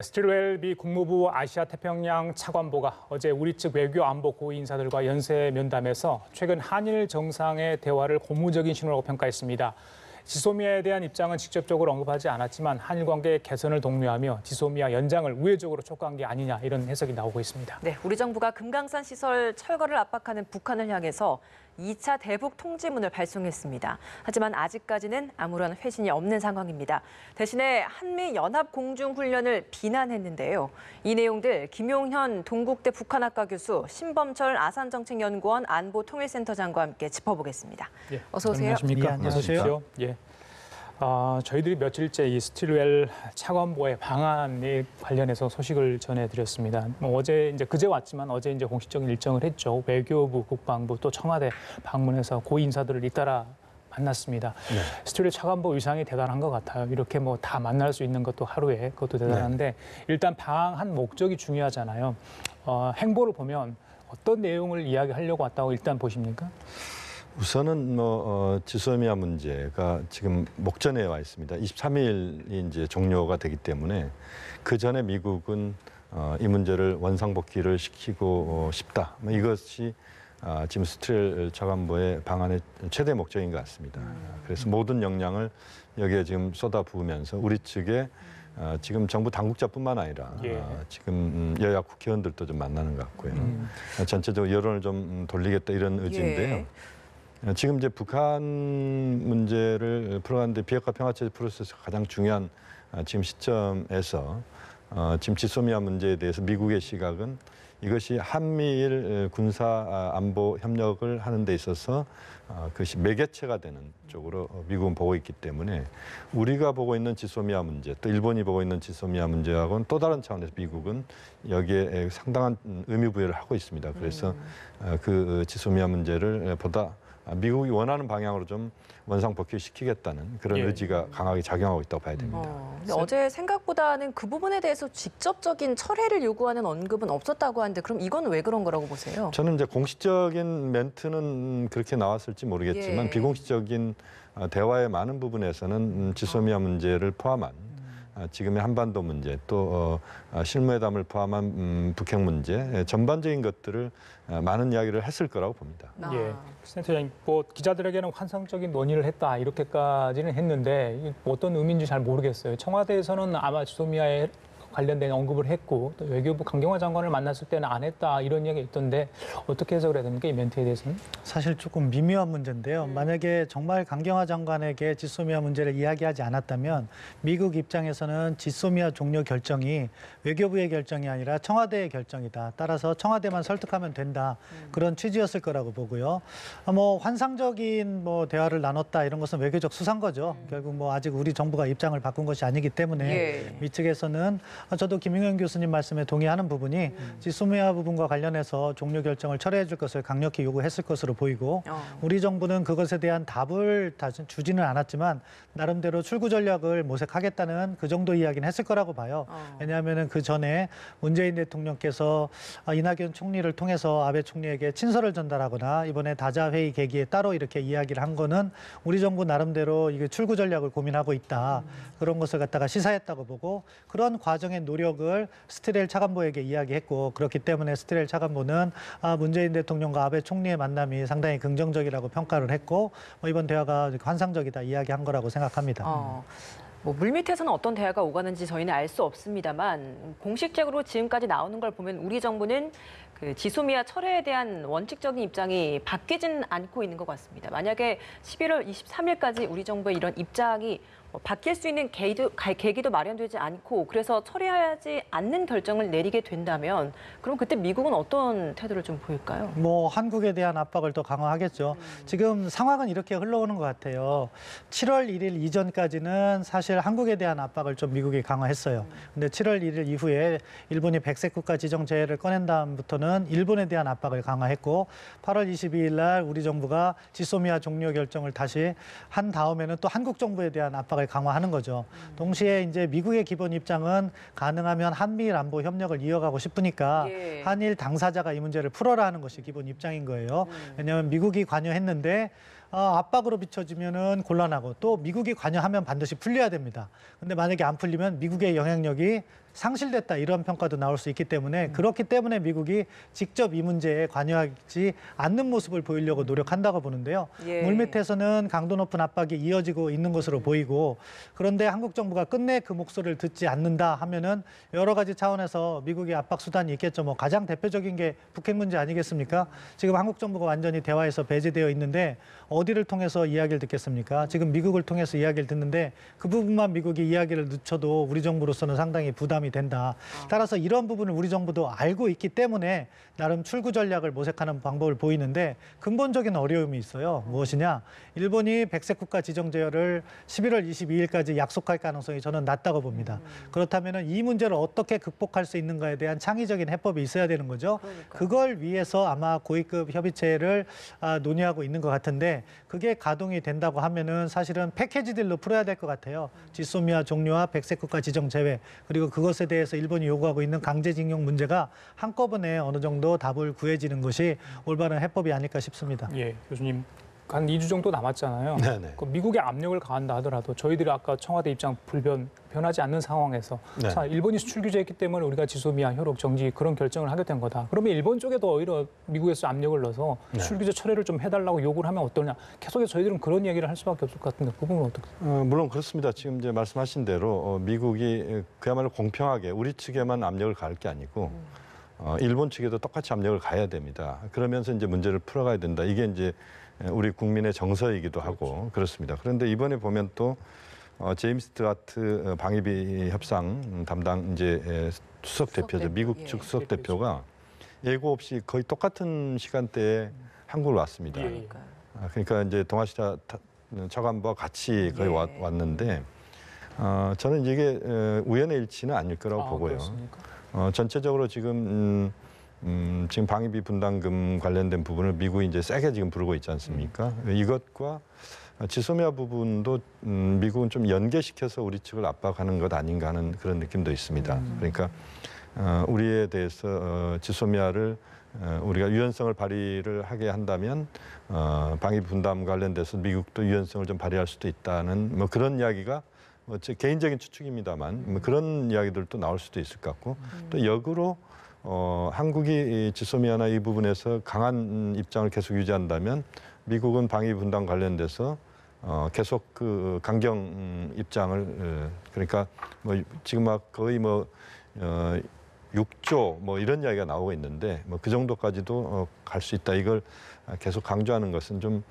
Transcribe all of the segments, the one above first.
스틸웰 미 국무부 아시아 태평양 차관보가 어제 우리 측 외교 안보 고위 인사들과 연쇄 면담에서 최근 한일 정상의 대화를 고무적인 신호라고 평가했습니다. 지소미아에 대한 입장은 직접적으로 언급하지 않았지만 한일 관계 개선을 독려하며 지소미아 연장을 우회적으로 촉구한 게 아니냐 이런 해석이 나오고 있습니다. 네, 우리 정부가 금강산 시설 철거를 압박하는 북한을 향해서 2차 대북 통지문을 발송했습니다. 하지만 아직까지는 아무런 회신이 없는 상황입니다. 대신에 한미 연합 공중훈련을 비난했는데요. 이 내용들 김용현 동국대 북한학과 교수, 신범철 아산정책연구원 안보통일센터장과 함께 짚어보겠습니다. 예, 어서 오세요. 안녕하십니까? 예, 안녕하세요. 예. 저희들이 며칠째 이 스틸웰 차관보의 방안에 관련해서 소식을 전해드렸습니다. 어제 이제 그제 왔지만 어제 이제 공식적인 일정을 했죠. 외교부, 국방부 또 청와대 방문해서 고위 인사들을 잇따라 만났습니다. 네. 스틸웰 차관보 위상이 대단한 것 같아요. 이렇게 뭐 다 만날 수 있는 것도 하루에 그것도 대단한데 일단 방한 목적이 중요하잖아요. 행보를 보면 어떤 내용을 이야기하려고 왔다고 일단 보십니까? 우선은 지소미아 문제가 지금 목전에 와 있습니다. 23일이 이제 종료가 되기 때문에 그 전에 미국은 이 문제를 원상복귀를 시키고 싶다. 이것이 지금 스틸웰 차관보의 방안의 최대 목적인 것 같습니다. 그래서 모든 역량을 여기에 지금 쏟아부으면서 우리 측에 지금 정부 당국자뿐만 아니라 지금 여야 국회의원들도 좀 만나는 것 같고요. 전체적으로 여론을 좀 돌리겠다 이런 의지인데요. 지금 이제 북한 문제를 풀어가는데 비핵화 평화체제 프로세스가 가장 중요한 지금 시점에서 지금 지소미아 문제에 대해서 미국의 시각은 이것이 한미일 군사 안보 협력을 하는 데 있어서 그것이 매개체가 되는 쪽으로 미국은 보고 있기 때문에 우리가 보고 있는 지소미아 문제 또 일본이 보고 있는 지소미아 문제하고는 또 다른 차원에서 미국은 여기에 상당한 의미 부여를 하고 있습니다. 그래서 그 지소미아 문제를 보다 미국이 원하는 방향으로 좀 원상복귀시키겠다는 그런 의지가 강하게 작용하고 있다고 봐야 됩니다. 근데 어제 생각보다는 그 부분에 대해서 직접적인 철회를 요구하는 언급은 없었다고 하는데 그럼 이건 왜 그런 거라고 보세요? 저는 이제 공식적인 멘트는 그렇게 나왔을지 모르겠지만 비공식적인 대화의 많은 부분에서는 지소미아 문제를 포함한 지금의 한반도 문제 또 실무회담을 포함한 북핵 문제 전반적인 것들을 많은 이야기를 했을 거라고 봅니다. 예, 센터장님, 뭐 기자들에게는 환상적인 논의를 했다 이렇게까지는 했는데 어떤 의미인지 잘 모르겠어요. 청와대에서는 아마 지소미아에 관련된 언급을 했고 또 외교부 강경화 장관을 만났을 때는 안 했다 이런 이야기가 있던데 어떻게 해석을 해야 됩니까? 이 멘트에 대해서는? 사실 조금 미묘한 문제인데요. 만약에 정말 강경화 장관에게 지소미아 문제를 이야기하지 않았다면 미국 입장에서는 지소미아 종료 결정이 외교부의 결정이 아니라 청와대의 결정이다. 따라서 청와대만 설득하면 된다. 그런 취지였을 거라고 보고요. 뭐 환상적인 대화를 나눴다 이런 것은 외교적 수사인 거죠. 결국 뭐 아직 우리 정부가 입장을 바꾼 것이 아니기 때문에 미 측에서는 저도 김용현 교수님 말씀에 동의하는 부분이 지소미아 부분과 관련해서 종료 결정을 철회해 줄 것을 강력히 요구했을 것으로 보이고 우리 정부는 그것에 대한 답을 주지는 않았지만 나름대로 출구 전략을 모색하겠다는 그 정도 이야기는 했을 거라고 봐요. 왜냐하면 그 전에 문재인 대통령께서 이낙연 총리를 통해서 아베 총리에게 친서를 전달하거나 이번에 다자회의 계기에 따로 이렇게 이야기를 한 거는 우리 정부 나름대로 이게 출구 전략을 고민하고 있다. 그런 것을 갖다가 시사했다고 보고 그런 과정의 노력을 스틸웰 차관보에게 이야기했고 그렇기 때문에 스틸웰 차관보는 문재인 대통령과 아베 총리의 만남이 상당히 긍정적이라고 평가를 했고 이번 대화가 환상적이다 이야기한 거라고 생각합니다. 뭐 물밑에서는 어떤 대화가 오가는지 저희는 알 수 없습니다만 공식적으로 지금까지 나오는 걸 보면 우리 정부는 그 지소미아 철회에 대한 원칙적인 입장이 바뀌진 않고 있는 것 같습니다. 만약에 11월 23일까지 우리 정부의 이런 입장이 바뀔 수 있는 계기도 마련되지 않고 그래서 철회하지 않는 결정을 내리게 된다면 그럼 그때 미국은 어떤 태도를 좀 보일까요? 뭐 한국에 대한 압박을 더 강화하겠죠. 지금 상황은 이렇게 흘러오는 것 같아요. 7월 1일 이전까지는 사실 한국에 대한 압박을 좀 미국이 강화했어요. 근데 7월 1일 이후에 일본이 백색 국가 지정 제의를 꺼낸 다음부터는 일본에 대한 압박을 강화했고 8월 22일 날 우리 정부가 지소미아 종료 결정을 다시 한 다음에는 또 한국 정부에 대한 압박을 강화하는 거죠. 동시에 이제 미국의 기본 입장은 가능하면 한미일 안보 협력을 이어가고 싶으니까 한일 당사자가 이 문제를 풀어라 하는 것이 기본 입장인 거예요. 왜냐하면 미국이 관여했는데 압박으로 비춰지면은 곤란하고 또 미국이 관여하면 반드시 풀려야 됩니다. 근데 만약에 안 풀리면 미국의 영향력이 상실됐다 이런 평가도 나올 수 있기 때문에 그렇기 때문에 미국이 직접 이 문제에 관여하지 않는 모습을 보이려고 노력한다고 보는데요. 예. 물밑에서는 강도 높은 압박이 이어지고 있는 것으로 보이고 그런데 한국 정부가 끝내 그 목소리를 듣지 않는다 하면은 여러 가지 차원에서 미국의 압박 수단이 있겠죠. 뭐 가장 대표적인 게 북핵 문제 아니겠습니까? 지금 한국 정부가 완전히 대화에서 배제되어 있는데 어디를 통해서 이야기를 듣겠습니까? 지금 미국을 통해서 이야기를 듣는데 그 부분만 미국이 이야기를 늦춰도 우리 정부로서는 상당히 부담이 된다. 따라서 이런 부분을 우리 정부도 알고 있기 때문에 나름 출구 전략을 모색하는 방법을 보이는데 근본적인 어려움이 있어요. 무엇이냐? 일본이 백색 국가 지정 제어를 11월 22일까지 약속할 가능성이 저는 낮다고 봅니다. 그렇다면 이 문제를 어떻게 극복할 수 있는가에 대한 창의적인 해법이 있어야 되는 거죠. 그걸 위해서 아마 고위급 협의체를 논의하고 있는 것 같은데 그게 가동이 된다고 하면은 사실은 패키지 딜로 풀어야 될 것 같아요. 지소미아 종료와 백색 국가 지정 제외 그리고 그것에 대해서 일본이 요구하고 있는 강제징용 문제가 한꺼번에 어느 정도 답을 구해지는 것이 올바른 해법이 아닐까 싶습니다. 예, 교수님. 한 2주 정도 남았잖아요. 네네. 그 미국의 압력을 가한다 하더라도 저희들이 아까 청와대 입장 변하지 않는 상황에서 네. 자, 일본이 수출 규제했기 때문에 우리가 지소미아 효력 정지 그런 결정을 하게 된 거다. 그러면 일본 쪽에도 오히려 미국에서 압력을 넣어서 수출 규제 철회를 좀 해달라고 요구를 하면 어떠냐. 계속해서 저희들은 그런 얘기를 할 수밖에 없을 것 같은데 그 부분은 어떻게? 물론 그렇습니다. 지금 이제 말씀하신 대로 미국이 그야말로 공평하게 우리 측에만 압력을 가할 게 아니고 일본 측에도 똑같이 압력을 가해야 됩니다. 그러면서 이제 문제를 풀어가야 된다. 이게 이제 우리 국민의 정서이기도 하고 그렇습니다. 그런데 이번에 보면 또 제임스 스튜어트 방위비 협상 담당 이제 수석 대표죠. 미국 측 수석 대표가 예고 없이 거의 똑같은 시간대에 한국을 왔습니다. 그러니까 이제 동아시아 차관부와 같이 거의 왔는데 저는 이게 우연의 일치는 아닐 거라고 보고요. 전체적으로 지금 방위비 분담금 관련된 부분을 미국이 이제 세게 지금 부르고 있지 않습니까? 이것과 지소미아 부분도 미국은 좀 연계시켜서 우리 측을 압박하는 것 아닌가 하는 그런 느낌도 있습니다. 그러니까 우리에 대해서 지소미아를 우리가 유연성을 발휘를 하게 한다면 방위비 분담 관련돼서 미국도 유연성을 좀 발휘할 수도 있다는 뭐 그런 이야기가 제 개인적인 추측입니다만 뭐 그런 이야기들도 나올 수도 있을 것 같고 또 역으로 한국이 지소미아나 이 부분에서 강한 입장을 계속 유지한다면 미국은 방위 분담 관련돼서 계속 그 강경 입장을 그러니까 뭐 지금 막 거의 뭐 6조 뭐 이런 이야기가 나오고 있는데 뭐 그 정도까지도 갈 수 있다. 이걸 계속 강조하는 것은 좀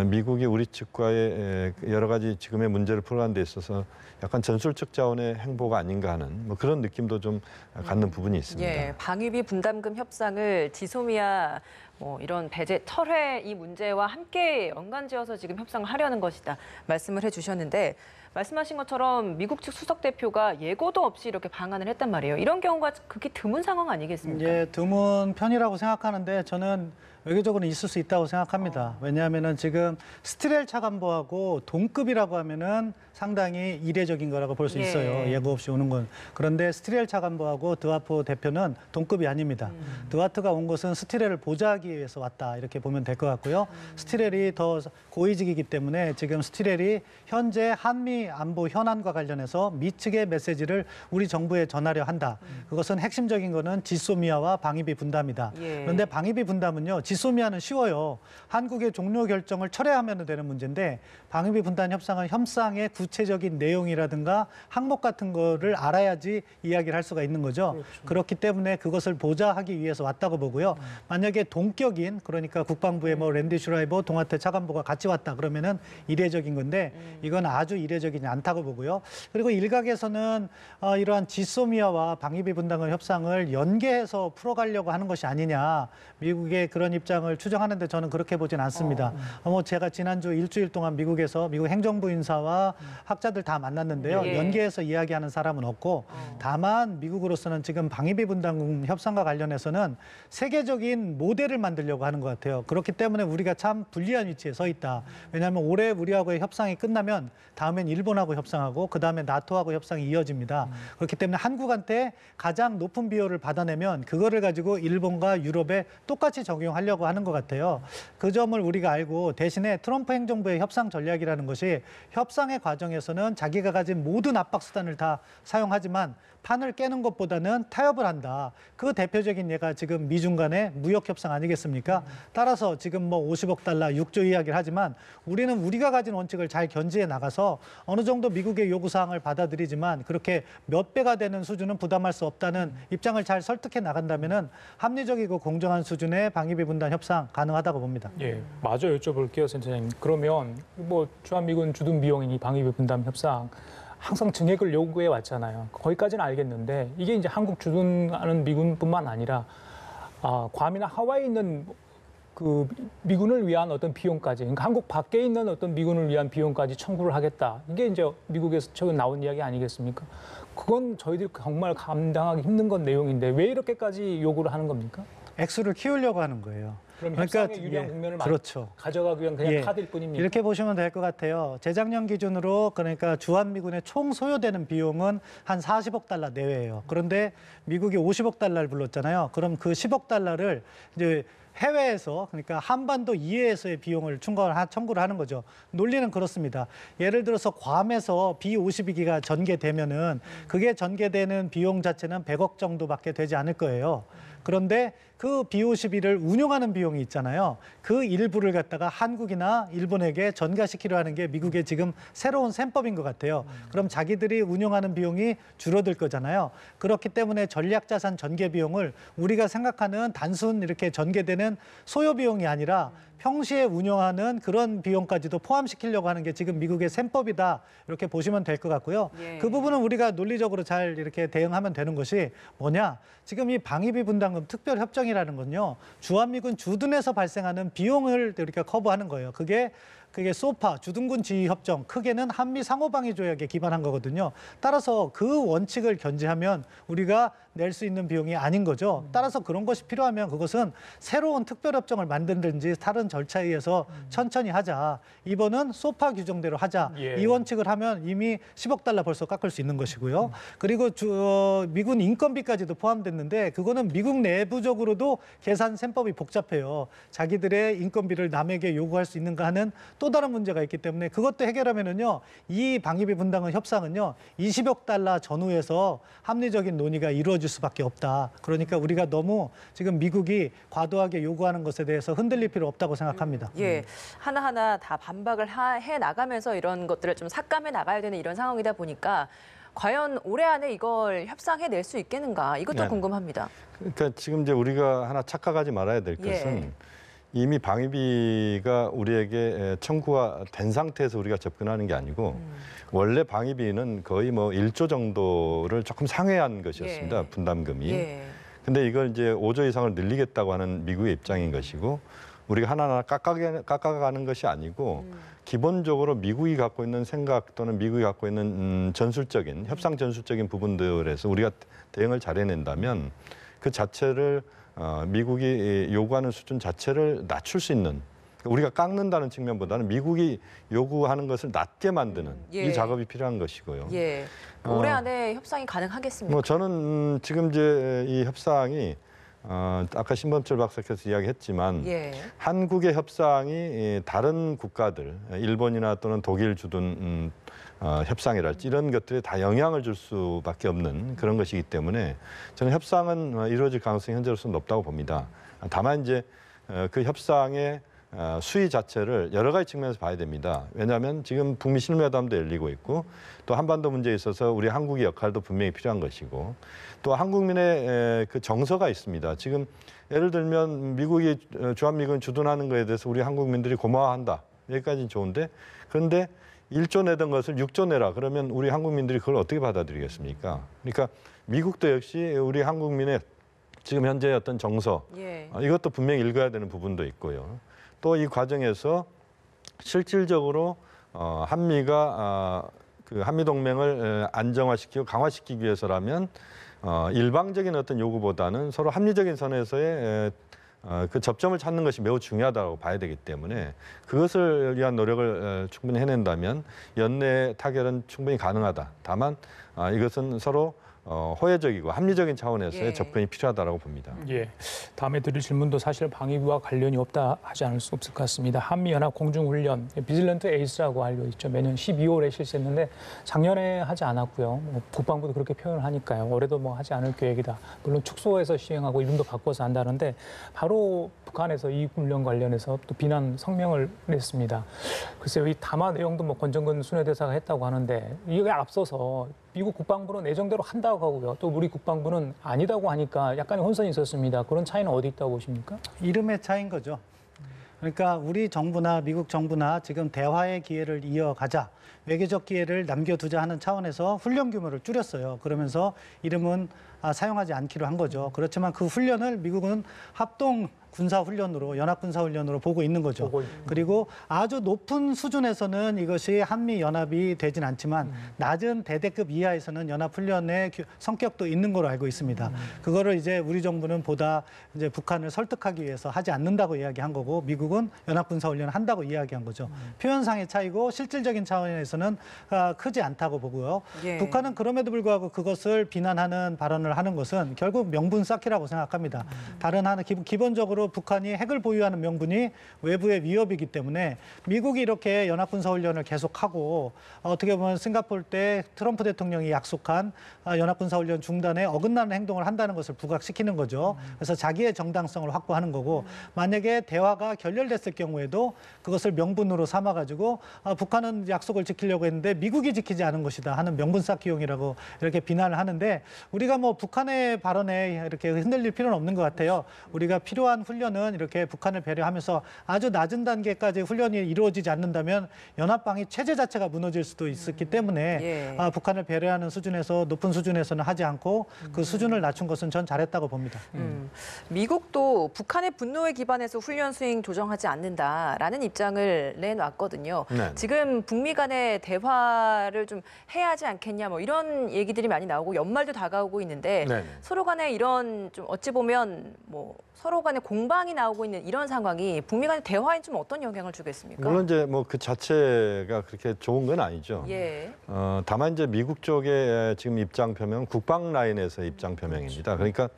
미국이 우리 측과의 여러 가지 지금의 문제를 풀어가는 데 있어서 약간 전술적 자원의 행보가 아닌가 하는 뭐 그런 느낌도 좀 갖는 부분이 있습니다. 예, 방위비 분담금 협상을 지소미아 뭐 이런 배제 철회 이 문제와 함께 연관지어서 지금 협상을 하려는 것이다 말씀을 해주셨는데 말씀하신 것처럼 미국 측 수석 대표가 예고도 없이 이렇게 방한을 했단 말이에요. 이런 경우가 극히 드문 상황 아니겠습니까? 예, 드문 편이라고 생각하는데 저는 외교적으로 있을 수 있다고 생각합니다. 왜냐하면은 지금 스티렐 차관보하고 동급이라고 하면은 상당히 이례적인 거라고 볼 수 있어요. 예고 없이 오는 건. 그런데 스티렐 차관보하고 드와트 대표는 동급이 아닙니다. 드와트가 온 것은 스티렐을 보좌하기 위해서 왔다 이렇게 보면 될 것 같고요. 스티렐이 더 고위직이기 때문에 지금 스티렐이 현재 한미 안보 현안과 관련해서 미 측의 메시지를 우리 정부에 전하려 한다. 그것은 핵심적인 거는 지소미아와 방위비 분담이다. 그런데 방위비 분담은요. 지소미아는 쉬워요. 한국의 종료 결정을 철회하면 되는 문제인데 방위비 분담 협상은 협상의 구체적인 내용이라든가 항목 같은 거를 알아야지 이야기를 할 수가 있는 거죠. 그렇죠. 그렇기 때문에 그것을 보좌하기 위해서 왔다고 보고요. 만약에 동격인 그러니까 국방부의 뭐 랜디 슈라이버 동아태 차관보가 같이 왔다 그러면은 이례적인 건데 이건 아주 이례적이지 않다고 보고요. 그리고 일각에서는 이러한 지소미아와 방위비 분담금 협상을 연계해서 풀어가려고 하는 것이 아니냐. 미국의 그런 입장을 추정하는데 저는 그렇게 보진 않습니다. 뭐 제가 지난주 일주일 동안 미국에서 미국 행정부 인사와 학자들 다 만났는데요. 연계해서 이야기하는 사람은 없고 다만 미국으로서는 지금 방위비 분담금 협상과 관련해서는 세계적인 모델을 만들려고 하는 것 같아요. 그렇기 때문에 우리가 참 불리한 위치에 서 있다. 왜냐하면 올해 우리하고의 협상이 끝나면 다음엔 일본하고 협상하고 그다음에 나토하고 협상이 이어집니다. 그렇기 때문에 한국한테 가장 높은 비율을 받아내면 그거를 가지고 일본과 유럽에 똑같이 적용하려고 키우려고 하는 것 같아요. 그 점을 우리가 알고 대신에 트럼프 행정부의 협상 전략이라는 것이 협상의 과정에서는 자기가 가진 모든 압박 수단을 다 사용하지만 판을 깨는 것보다는 타협을 한다. 그 대표적인 예가 지금 미중 간의 무역 협상 아니겠습니까? 따라서 지금 뭐 50억 달러, 6조 이야기를 하지만 우리는 우리가 가진 원칙을 잘 견지해 나가서 어느 정도 미국의 요구 사항을 받아들이지만 그렇게 몇 배가 되는 수준은 부담할 수 없다는 입장을 잘 설득해 나간다면은 합리적이고 공정한 수준의 방위비 분담 협상 가능하다고 봅니다. 예, 마저 여쭤볼게요, 센터장님. 그러면 뭐 주한미군 주둔 비용이니 방위비 분담 협상 항상 증액을 요구해 왔잖아요. 거기까지는 알겠는데 이게 이제 한국 주둔하는 미군뿐만 아니라 괌이나 하와이에 있는 그 미군을 위한 어떤 비용까지, 그러니까 한국 밖에 있는 어떤 미군을 위한 비용까지 청구를 하겠다. 이게 이제 미국에서 최근 나온 이야기 아니겠습니까? 그건 저희들이 정말 감당하기 힘든 건 내용인데 왜 이렇게까지 요구를 하는 겁니까? 액수를 키우려고 하는 거예요. 그럼 협상의 유리한 국면을 그렇죠. 가져가기 위한 그냥 예. 카드일 뿐입니다. 이렇게 보시면 될 것 같아요. 재작년 기준으로 그러니까 주한미군의 총 소요되는 비용은 한 40억 달러 내외예요. 그런데 미국이 50억 달러를 불렀잖아요. 그럼 그 10억 달러를 이제 해외에서 그러니까 한반도 이외에서의 비용을 청구를 하는 거죠. 논리는 그렇습니다. 예를 들어서 괌에서 B-52기가 전개되면은 그게 전개되는 비용 자체는 100억 정도밖에 되지 않을 거예요. 그런데 그 B-52를 운용하는 비용이 있잖아요. 그 일부를 갖다가 한국이나 일본에게 전가시키려 하는 게 미국의 지금 새로운 셈법인 것 같아요. 그럼 자기들이 운용하는 비용이 줄어들 거잖아요. 그렇기 때문에 전략자산 전개 비용을 우리가 생각하는 단순 이렇게 전개되는 소요 비용이 아니라 평시에 운영하는 그런 비용까지도 포함시키려고 하는 게 지금 미국의 셈법이다. 이렇게 보시면 될 것 같고요. 예. 그 부분은 우리가 논리적으로 잘 이렇게 대응하면 되는 것이 뭐냐. 지금 이 방위비 분담금 특별협정이라는 건요. 주한미군 주둔에서 발생하는 비용을 이렇게 커버하는 거예요. 그게 소파, 주둔군 지휘협정, 크게는 한미 상호방위 조약에 기반한 거거든요. 따라서 그 원칙을 견지하면 우리가 낼 수 있는 비용이 아닌 거죠. 따라서 그런 것이 필요하면 그것은 새로운 특별협정을 만든든지 다른 절차에 의해서 천천히 하자. 이번은 소파 규정대로 하자. 예. 이 원칙을 하면 이미 10억 달러 벌써 깎을 수 있는 것이고요. 그리고 미군 인건비까지도 포함됐는데 그거는 미국 내부적으로도 계산 셈법이 복잡해요. 자기들의 인건비를 남에게 요구할 수 있는가 하는 또 다른 문제가 있기 때문에 그것도 해결하면은요. 이 방위비 분담금 협상은요. 20억 달러 전후에서 합리적인 논의가 이루어질 수밖에 없다. 그러니까 우리가 너무 지금 미국이 과도하게 요구하는 것에 대해서 흔들릴 필요 없다고 생각합니다. 예, 하나하나 다 반박을 해 나가면서 이런 것들을 좀 삭감해 나가야 되는 이런 상황이다 보니까 과연 올해 안에 이걸 협상해낼 수 있겠는가 이것도 네. 궁금합니다. 그러니까 지금 이제 우리가 하나 착각하지 말아야 될 예. 것은 이미 방위비가 우리에게 청구가 된 상태에서 우리가 접근하는 게 아니고 원래 방위비는 거의 뭐 1조 정도를 조금 상회한 것이었습니다. 예. 분담금이. 예. 근데 이걸 이제 5조 이상을 늘리겠다고 하는 미국의 입장인 것이고 우리가 하나하나 깎아가는 것이 아니고 기본적으로 미국이 갖고 있는 생각 또는 미국이 갖고 있는 전술적인 협상 전술적인 부분들에서 우리가 대응을 잘해낸다면 그 자체를 미국이 요구하는 수준 자체를 낮출 수 있는 우리가 깎는다는 측면보다는 미국이 요구하는 것을 낮게 만드는 예. 이 작업이 필요한 것이고요. 예. 올해 안에 협상이 가능하겠습니까? 뭐 저는 지금 이제 이 협상이 아까 신범철 박사께서 이야기했지만 예. 한국의 협상이 다른 국가들 일본이나 또는 독일 주둔 협상이랄지 이런 것들에 다 영향을 줄 수밖에 없는 그런 것이기 때문에 저는 협상은 이루어질 가능성이 현재로서 높다고 봅니다. 다만 이제 그 협상의 수위 자체를 여러 가지 측면에서 봐야 됩니다. 왜냐하면 지금 북미 실무회담도 열리고 있고 또 한반도 문제에 있어서 우리 한국의 역할도 분명히 필요한 것이고 또 한국민의 그 정서가 있습니다. 지금 예를 들면 미국이 주한미군 주둔하는 것에 대해서 우리 한국민들이 고마워한다. 여기까지는 좋은데 그런데 1조 내던 것을 6조 내라. 그러면 우리 한국민들이 그걸 어떻게 받아들이겠습니까? 그러니까 미국도 역시 우리 한국민의 지금 현재의 어떤 정서 예. 이것도 분명히 읽어야 되는 부분도 있고요. 또 이 과정에서 실질적으로 한미가 그 한미 동맹을 안정화시키고 강화시키기 위해서라면 일방적인 어떤 요구보다는 서로 합리적인 선에서의 그 접점을 찾는 것이 매우 중요하다고 봐야 되기 때문에 그것을 위한 노력을 충분히 해낸다면 연내 타결은 충분히 가능하다. 다만 이것은 서로 호혜적이고 합리적인 차원에서의 예. 접근이 필요하다고 봅니다. 예, 다음에 드릴 질문도 사실 방위비와 관련이 없다 하지 않을 수 없을 것 같습니다. 한미연합 공중훈련, 비질런트 에이스라고 알고 있죠. 매년 12월에 실시했는데 작년에 하지 않았고요. 뭐 국방부도 그렇게 표현을 하니까요. 올해도 뭐 하지 않을 계획이다. 물론 축소해서 시행하고 이름도 바꿔서 한다는데 바로 북한에서 이 훈련 관련해서 또 비난 성명을 냈습니다. 글쎄요, 이 담화 내용도 뭐 권정근 순회대사가 했다고 하는데 이게 앞서서 미국 국방부는 예정대로 한다고 하고요. 또 우리 국방부는 아니다고 하니까 약간의 혼선이 있었습니다. 그런 차이는 어디 있다고 보십니까? 이름의 차이인 거죠. 그러니까 우리 정부나 미국 정부나 지금 대화의 기회를 이어가자, 외교적 기회를 남겨두자 하는 차원에서 훈련 규모를 줄였어요. 그러면서 이름은 사용하지 않기로 한 거죠. 그렇지만 그 훈련을 미국은 합동 군사훈련으로, 연합군사훈련으로 보고 있는 거죠. 그리고 아주 높은 수준에서는 이것이 한미연합이 되진 않지만 낮은 대대급 이하에서는 연합훈련의 성격도 있는 걸로 알고 있습니다. 그거를 이제 우리 정부는 보다 이제 북한을 설득하기 위해서 하지 않는다고 이야기한 거고 미국은 연합군사훈련을 한다고 이야기한 거죠. 표현상의 차이고 실질적인 차원에서는 크지 않다고 보고요. 예. 북한은 그럼에도 불구하고 그것을 비난하는 발언을 하는 것은 결국 명분 쌓기라고 생각합니다. 다른 하나 기본적으로 북한이 핵을 보유하는 명분이 외부의 위협이기 때문에 미국이 이렇게 연합군사훈련을 계속하고 어떻게 보면 싱가포르 때 트럼프 대통령이 약속한 연합군사훈련 중단에 어긋나는 행동을 한다는 것을 부각시키는 거죠. 그래서 자기의 정당성을 확보하는 거고 만약에 대화가 결렬됐을 경우에도 그것을 명분으로 삼아가지고 북한은 약속을 지키려고 했는데 미국이 지키지 않은 것이다 하는 명분 쌓기용이라고 이렇게 비난을 하는데 우리가 뭐 북한의 발언에 이렇게 흔들릴 필요는 없는 것 같아요. 우리가 필요한 훈련은 이렇게 북한을 배려하면서 아주 낮은 단계까지 훈련이 이루어지지 않는다면 연합방위 체제 자체가 무너질 수도 있었기 때문에 예. 북한을 배려하는 수준에서 높은 수준에서는 하지 않고 그 수준을 낮춘 것은 전 잘했다고 봅니다. 미국도 북한의 분노에 기반해서 훈련 수행 조정하지 않는다라는 입장을 내놨거든요. 네. 지금 북미 간의 대화를 좀 해야 하지 않겠냐 뭐 이런 얘기들이 많이 나오고 연말도 다가오고 있는데 네. 서로 간에 이런 좀 어찌 보면 뭐 서로 간에 공방이 나오고 있는 이런 상황이 북미 간의 대화에 좀 어떤 영향을 주겠습니까? 물론 이제 뭐 그 자체가 그렇게 좋은 건 아니죠. 예. 다만 이제 미국 쪽의 지금 입장 표명은 국방 라인에서의 입장 표명입니다. 그러니까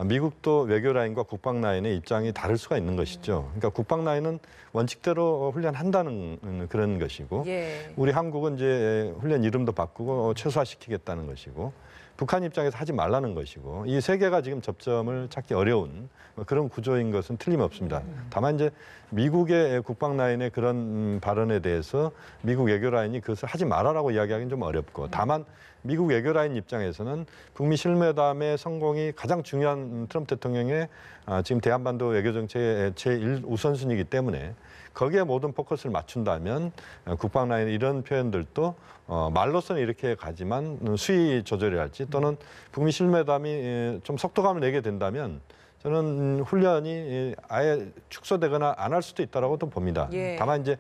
미국도 외교 라인과 국방 라인의 입장이 다를 수가 있는 것이죠. 그러니까 국방 라인은 원칙대로 훈련한다는 그런 것이고, 예. 우리 한국은 이제 훈련 이름도 바꾸고 최소화시키겠다는 것이고, 북한 입장에서 하지 말라는 것이고, 이 세 개가 지금 접점을 찾기 어려운 그런 구조인 것은 틀림없습니다. 다만 이제 미국의 국방 라인의 그런 발언에 대해서 미국 외교 라인이 그것을 하지 말아라고 이야기하기는 좀 어렵고, 다만 미국 외교 라인 입장에서는 북미 실무회담의 성공이 가장 중요한 트럼프 대통령의 지금 대한반도 외교 정책의 제1우선순위이기 때문에 거기에 모든 포커스를 맞춘다면 국방 라인의 이런 표현들도 말로서는 이렇게 가지만 수위 조절이랄지 또는 북미 실무회담이 좀 속도감을 내게 된다면 저는 훈련이 아예 축소되거나 안 할 수도 있다라고도 봅니다. 예. 다만 이제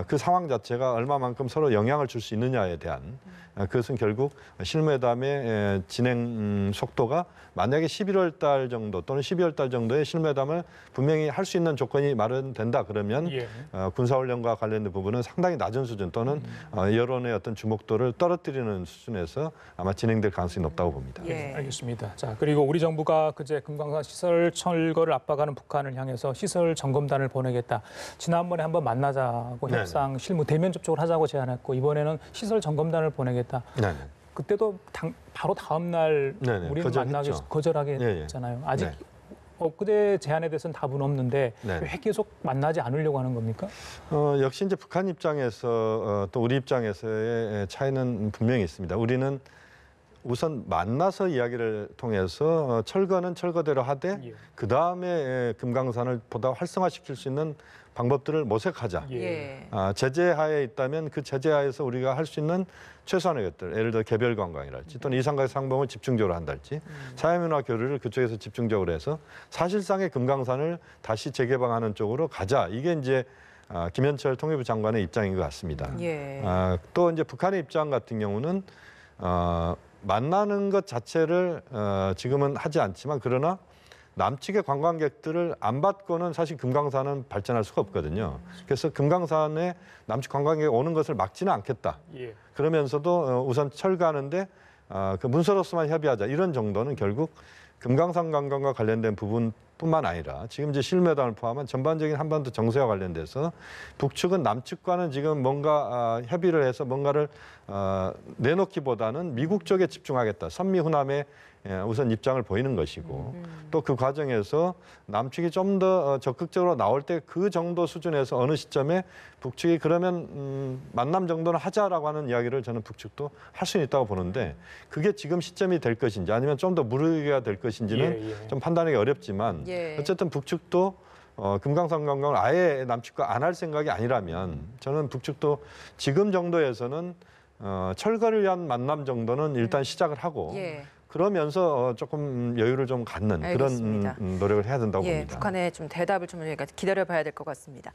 그 상황 자체가 얼마만큼 서로 영향을 줄 수 있느냐에 대한 그것은 결국 실무회담의 진행 속도가 만약에 11월 달 정도 또는 12월 달 정도의 실무회담을 분명히 할 수 있는 조건이 마련된다 그러면 예. 군사훈련과 관련된 부분은 상당히 낮은 수준 또는 여론의 어떤 주목도를 떨어뜨리는 수준에서 아마 진행될 가능성이 높다고 봅니다. 예. 알겠습니다. 자, 그리고 우리 정부가 그제 금강산 시설 철거를 압박하는 북한을 향해서 시설 점검단을 보내겠다. 지난번에 한번 만나자고 네네. 협상 실무 대면 접촉을 하자고 제안했고 이번에는 시설 점검단을 보내겠다. 네. 그때도 바로 다음 날 네네, 우리는 거절했죠. 만나기 거절하게 예, 예. 했잖아요. 아직 네. 엊그제 제안에 대해서는 답은 없는데 네. 왜 계속 만나지 않으려고 하는 겁니까? 역시 이제 북한 입장에서 또 우리 입장에서의 차이는 분명히 있습니다. 우리는 우선 만나서 이야기를 통해서 철거는 철거대로 하되 예. 그 다음에 금강산을 보다 활성화시킬 수 있는 방법들을 모색하자. 예. 제재하에 있다면 그 제재하에서 우리가 할 수 있는 최소한의 것들, 예를 들어 개별 관광이랄지 또는 이산가스 상봉을 집중적으로 한달지 사회문화 교류를 그쪽에서 집중적으로 해서 사실상의 금강산을 다시 재개방하는 쪽으로 가자. 이게 이제 김현철 통일부 장관의 입장인 것 같습니다. 예. 또 이제 북한의 입장 같은 경우는 만나는 것 자체를 지금은 하지 않지만 그러나 남측의 관광객들을 안 받고는 사실 금강산은 발전할 수가 없거든요. 그래서 금강산에 남측 관광객이 오는 것을 막지는 않겠다. 예. 그러면서도 우선 철거하는데 그 문서로서만 협의하자 이런 정도는 결국 금강산 관광과 관련된 부분뿐만 아니라 지금 이제 실무회담을 포함한 전반적인 한반도 정세와 관련돼서 북측은 남측과는 지금 뭔가 협의를 해서 뭔가를 내놓기보다는 미국 쪽에 집중하겠다. 선미 후남에 우선 입장을 보이는 것이고 또 그 과정에서 남측이 좀 더 적극적으로 나올 때 그 정도 수준에서 어느 시점에 북측이 그러면 만남 정도는 하자라고 하는 이야기를 저는 북측도 할 수는 있다고 보는데 그게 지금 시점이 될 것인지 아니면 좀 더 무르기가 될 것인지는 좀 판단하기 어렵지만 어쨌든 북측도 금강산 관광을 아예 남측과 안 할 생각이 아니라면 저는 북측도 지금 정도에서는 철거를 위한 만남 정도는 일단 시작을 하고 그러면서 조금 여유를 좀 갖는 알겠습니다. 그런 노력을 해야 된다고 봅니다. 북한의 좀 대답을 좀 저희가 기다려봐야 될 것 같습니다.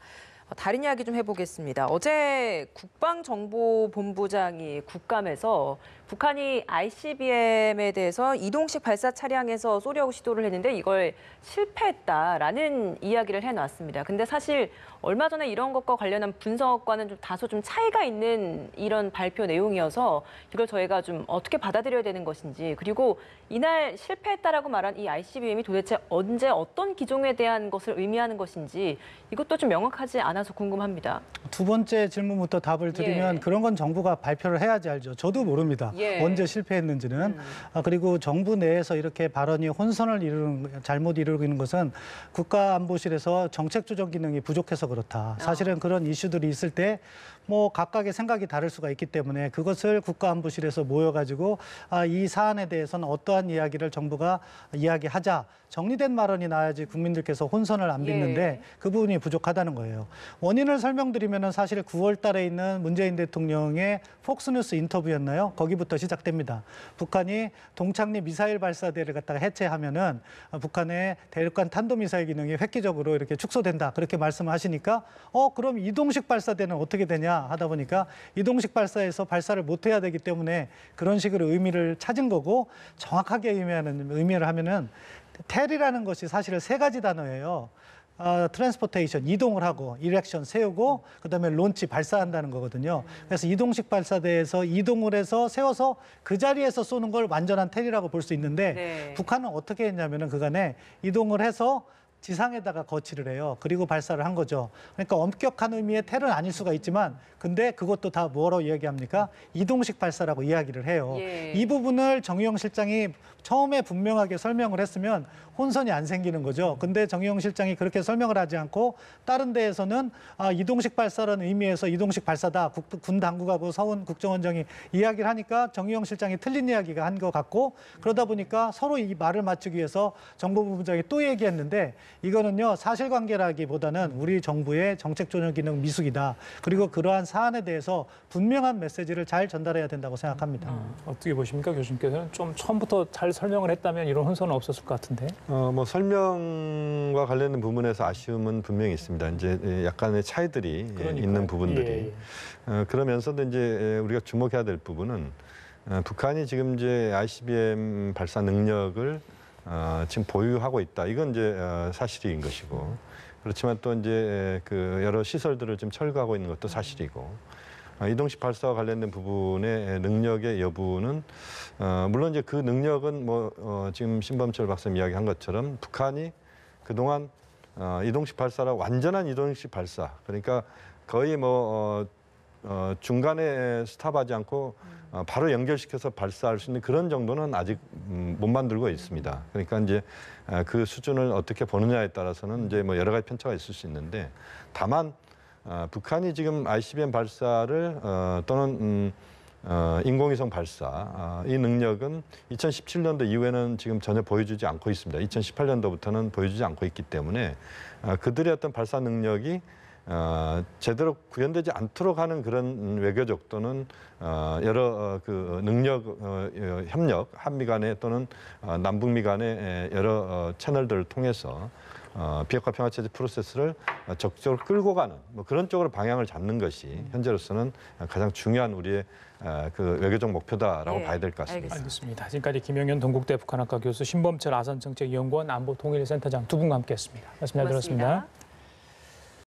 다른 이야기 좀 해보겠습니다. 어제 국방정보본부장이 국감에서 북한이 ICBM에 대해서 이동식 발사 차량에서 쏘려고 시도를 했는데 이걸 실패했다라는 이야기를 해놨습니다. 근데 사실 얼마 전에 이런 것과 관련한 분석과는 좀 다소 좀 차이가 있는 이런 발표 내용이어서 이걸 저희가 좀 어떻게 받아들여야 되는 것인지 그리고 이날 실패했다라고 말한 이 ICBM이 도대체 언제 어떤 기종에 대한 것을 의미하는 것인지 이것도 좀 명확하지 않아서 궁금합니다. 두 번째 질문부터 답을 드리면 그런 건 정부가 발표를 해야지 알죠. 저도 모릅니다. 언제 실패했는지는. 그리고 정부 내에서 이렇게 발언이 혼선을 잘못 이루는 것은 국가안보실에서 정책조정 기능이 부족해서 그렇다. 사실은 그런 이슈들이 있을 때 뭐 각각의 생각이 다를 수가 있기 때문에 그것을 국가안보실에서 모여가지고 이 사안에 대해서는 어떠한 이야기를 정부가 이야기하자. 정리된 발언이 나야지 국민들께서 혼선을 안 빚는데 그 부분이 부족하다는 거예요. 원인을 설명드리면 사실 9월 달에 있는 문재인 대통령의 폭스뉴스 인터뷰였나요? 거기부터 시작됩니다. 북한이 동창리 미사일 발사대를 갖다가 해체하면은 북한의 대륙간 탄도미사일 기능이 획기적으로 이렇게 축소된다. 그렇게 말씀을 하시니까 그럼 이동식 발사대는 어떻게 되냐 하다 보니까 이동식 발사에서 발사를 못 해야 되기 때문에 그런 식으로 의미를 찾은 거고 정확하게 의미를 하면은 텔이라는 것이 사실은 세 가지 단어예요. 트랜스포테이션, 이동을 하고, 이렉션, 세우고, 그다음에 론치, 발사한다는 거거든요. 그래서 이동식 발사대에서 이동을 해서 세워서 그 자리에서 쏘는 걸 완전한 텔이라고 볼 수 있는데 북한은 어떻게 했냐면은 그간에 이동을 해서 지상에다가 거치를 해요. 그리고 발사를 한 거죠. 그러니까 엄격한 의미의 텔은 아닐 수가 있지만 근데 그것도 다 뭐라고 이야기합니까? 이동식 발사라고 이야기를 해요. 이 부분을 정의용 실장이 처음에 분명하게 설명을 했으면 혼선이 안 생기는 거죠. 근데 정의용 실장이 그렇게 설명을 하지 않고 다른 데에서는 이동식 발사라는 의미에서 이동식 발사다. 군 당국하고 서훈 국정원장이 이야기를 하니까 정의용 실장이 틀린 이야기가 한 것 같고 그러다 보니까 서로 이 말을 맞추기 위해서 정보부부장이 또 얘기했는데 이거는요 사실관계라기보다는 우리 정부의 정책조정 기능 미숙이다. 그리고 그러한 사안에 대해서 분명한 메시지를 잘 전달해야 된다고 생각합니다. 어떻게 보십니까, 교수님께서는 좀 처음부터 잘 설명을 했다면 이런 혼선은 없었을 것 같은데. 뭐 설명과 관련된 부분에서 아쉬움은 분명히 있습니다. 이제 약간의 차이들이 있는 부분들이. 그러면서도 이제 우리가 주목해야 될 부분은 북한이 지금 이제 ICBM 발사 능력을 지금 보유하고 있다. 이건 이제 사실인 것이고 그렇지만 또 이제 그 여러 시설들을 지금 철거하고 있는 것도 사실이고 이동식 발사와 관련된 부분의 능력의 여부는 물론 이제 그 능력은 뭐 지금 신범철 박사님 이야기한 것처럼 북한이 그동안 이동식 발사라 완전한 이동식 발사 그러니까 거의 중간에 스탑하지 않고 바로 연결시켜서 발사할 수 있는 그런 정도는 아직 못 만들고 있습니다. 그러니까 이제 그 수준을 어떻게 보느냐에 따라서는 이제 뭐 여러 가지 편차가 있을 수 있는데 다만 북한이 지금 ICBM 발사를 또는 인공위성 발사 이 능력은 2017년도 이후에는 지금 전혀 보여주지 않고 있습니다. 2018년도부터는 보여주지 않고 있기 때문에 그들의 어떤 발사 능력이 제대로 구현되지 않도록 하는 그런 외교적 또는 여러 그 능력 협력 한미 간에 또는 남북미 간의 여러 채널들을 통해서 비핵화 평화체제 프로세스를 적극적으로 끌고 가는 뭐 그런 쪽으로 방향을 잡는 것이 현재로서는 가장 중요한 우리의 그 외교적 목표다라고 봐야 될 것 같습니다. 알겠습니다. 지금까지 김영현 동국대 북한학과 교수, 신범철 아산정책연구원 안보통일센터장 두 분과 함께했습니다. 말씀 잘 들었습니다.